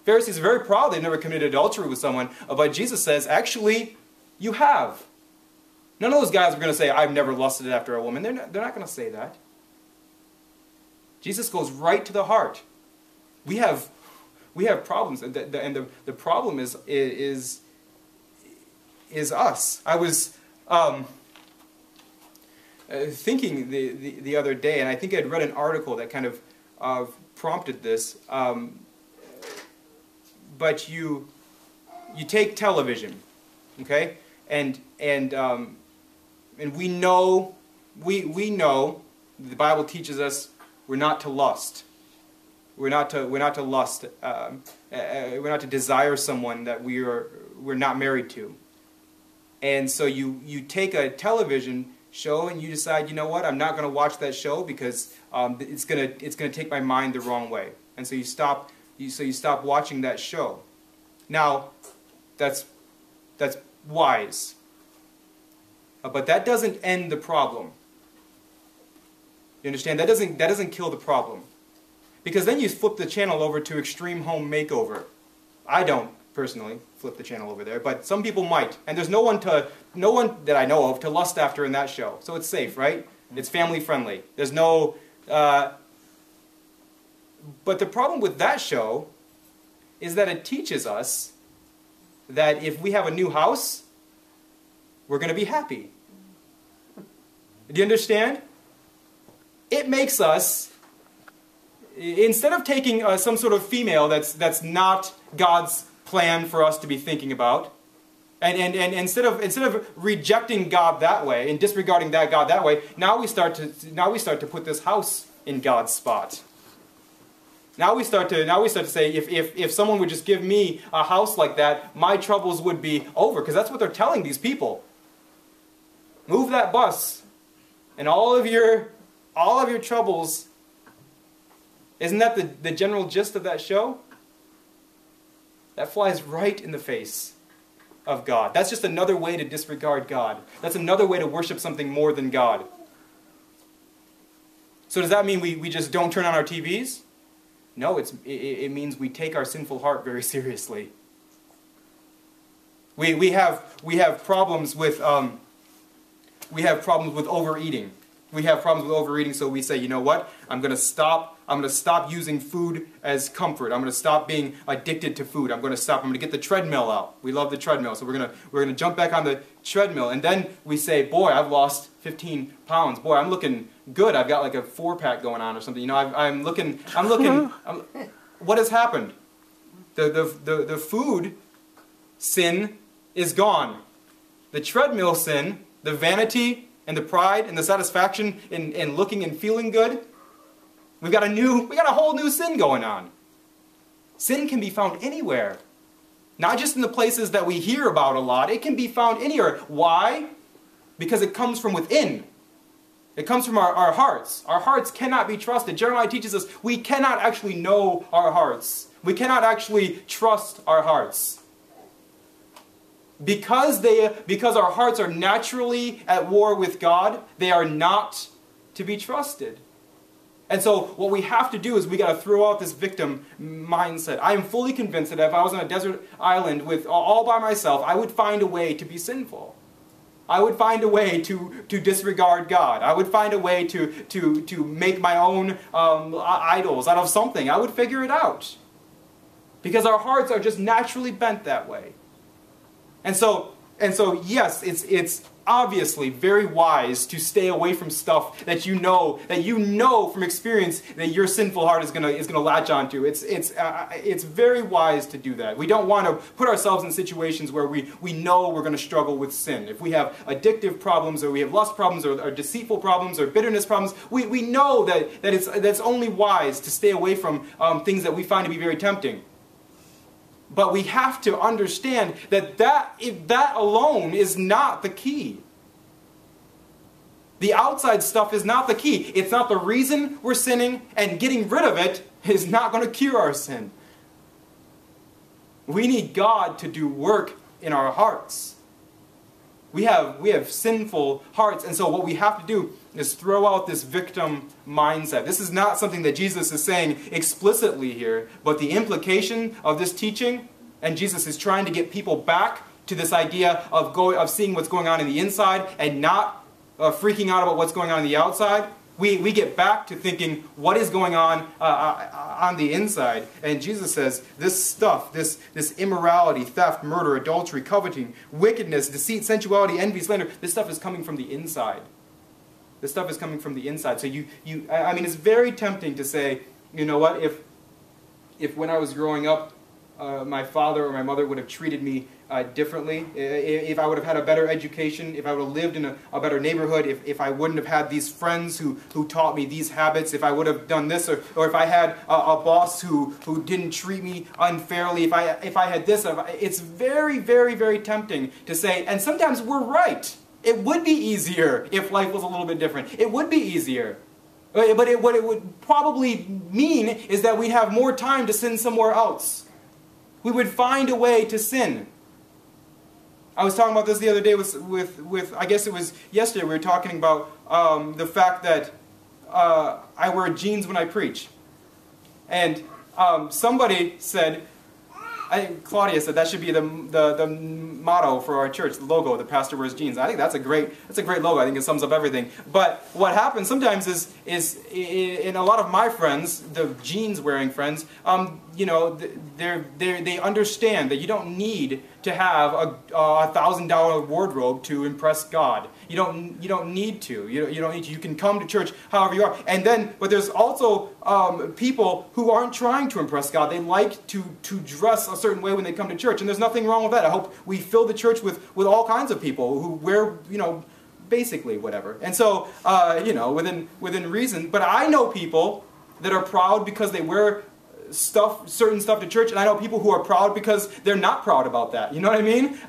Pharisees are very proud they've never committed adultery with someone, but Jesus says, actually, you have. None of those guys are going to say, I've never lusted after a woman. They're not going to say that. Jesus goes right to the heart. We have problems, and the problem is us. I was thinking the other day, and I think I'd read an article that kind of prompted this. But you take television, okay, and we know the Bible teaches us we're not to lust. We're not to lust. We're not to desire someone that we're not married to. And so you take a television show and you decide, you know what, I'm not going to watch that show because it's gonna take my mind the wrong way. And so you stop watching that show. Now, that's wise. But that doesn't end the problem. You understand? That doesn't kill the problem. Because then you flip the channel over to Extreme Home Makeover. I don't personally flip the channel over there, but some people might. And there's no one that I know of to lust after in that show. So it's safe, right? It's family friendly. There's no but the problem with that show is that it teaches us that if we have a new house, we're going to be happy. Do you understand? It makes us, instead of taking some sort of female that's not God's plan for us to be thinking about, and instead of rejecting God that way and disregarding that God that way, now we start to put this house in God's spot. Now we start to say, if someone would just give me a house like that, my troubles would be over, because that's what they're telling these people. Move that bus, and all of your troubles. Isn't that the general gist of that show? That flies right in the face of God. That's just another way to disregard God. That's another way to worship something more than God. So does that mean we just don't turn on our TVs? No, it means we take our sinful heart very seriously. We have problems with overeating. We have problems with overeating, so we say, you know what? I'm going to stop using food as comfort. I'm going to stop being addicted to food. I'm going to get the treadmill out. We love the treadmill, so we're going to jump back on the treadmill. And then we say, boy, I've lost 15 pounds. Boy, I'm looking good. I've got like a 4-pack going on or something. You know, I'm looking. What has happened? The food sin is gone. The treadmill sin, the vanity and the pride and the satisfaction in looking and feeling good, we got a whole new sin going on. Sin can be found anywhere. Not just in the places that we hear about a lot. It can be found anywhere. Why? Because it comes from within. It comes from our hearts. Our hearts cannot be trusted. Jeremiah teaches us we cannot actually know our hearts. We cannot actually trust our hearts. Because our hearts are naturally at war with God, they are not to be trusted. And so what we have to do is we got to throw out this victim mindset. I am fully convinced that if I was on a desert island all by myself, I would find a way to be sinful. I would find a way to disregard God. I would find a way to make my own idols out of something. I would figure it out. Because our hearts are just naturally bent that way. And so yes, it's obviously very wise to stay away from stuff that you know from experience that your sinful heart is gonna latch onto. It's very wise to do that. We don't want to put ourselves in situations where we know we're going to struggle with sin. If we have addictive problems, or we have lust problems, or deceitful problems, or bitterness problems, we know that it's only wise to stay away from things that we find to be very tempting. But we have to understand that alone is not the key. The outside stuff is not the key. It's not the reason we're sinning, and getting rid of it is not going to cure our sin. We need God to do work in our hearts. We have sinful hearts, and so what we have to do is throw out this victim mindset. This is not something that Jesus is saying explicitly here, but the implication of this teaching, and Jesus is trying to get people back to this idea of seeing what's going on in the inside and not freaking out about what's going on the outside. We get back to thinking what is going on the inside. And Jesus says this stuff, this immorality, theft, murder, adultery, coveting, wickedness, deceit, sensuality, envy, slander, this stuff is coming from the inside. This stuff is coming from the inside. So I mean, it's very tempting to say, you know what, if when I was growing up, my father or my mother would have treated me differently, if I would have had a better education, if I would have lived in a better neighborhood, if I wouldn't have had these friends who taught me these habits, if I would have done this, or if I had a boss who didn't treat me unfairly, if I had this, it's very, very, very tempting to say, and sometimes we're right. It would be easier if life was a little bit different. It would be easier. But what it would probably mean is that we'd have more time to sin somewhere else. We would find a way to sin. I was talking about this the other day with I guess it was yesterday, we were talking about the fact that I wear jeans when I preach. And somebody said, I think Claudia said that should be the motto for our church, the logo, the pastor wears jeans. I think that's a great logo. I think it sums up everything. But what happens sometimes is in a lot of my friends, the jeans wearing friends, you know, they understand that you don't need to have a $1,000 wardrobe to impress God. You don't need to. You don't need to. You can come to church however you are. And then, but there's also people who aren't trying to impress God. They like to dress a certain way when they come to church, and there's nothing wrong with that. I hope we fill the church with all kinds of people who wear, you know, basically whatever. And so, you know, within reason. But I know people that are proud because they wear certain stuff to church, and I know people who are proud because they're not proud about that. You know what I mean?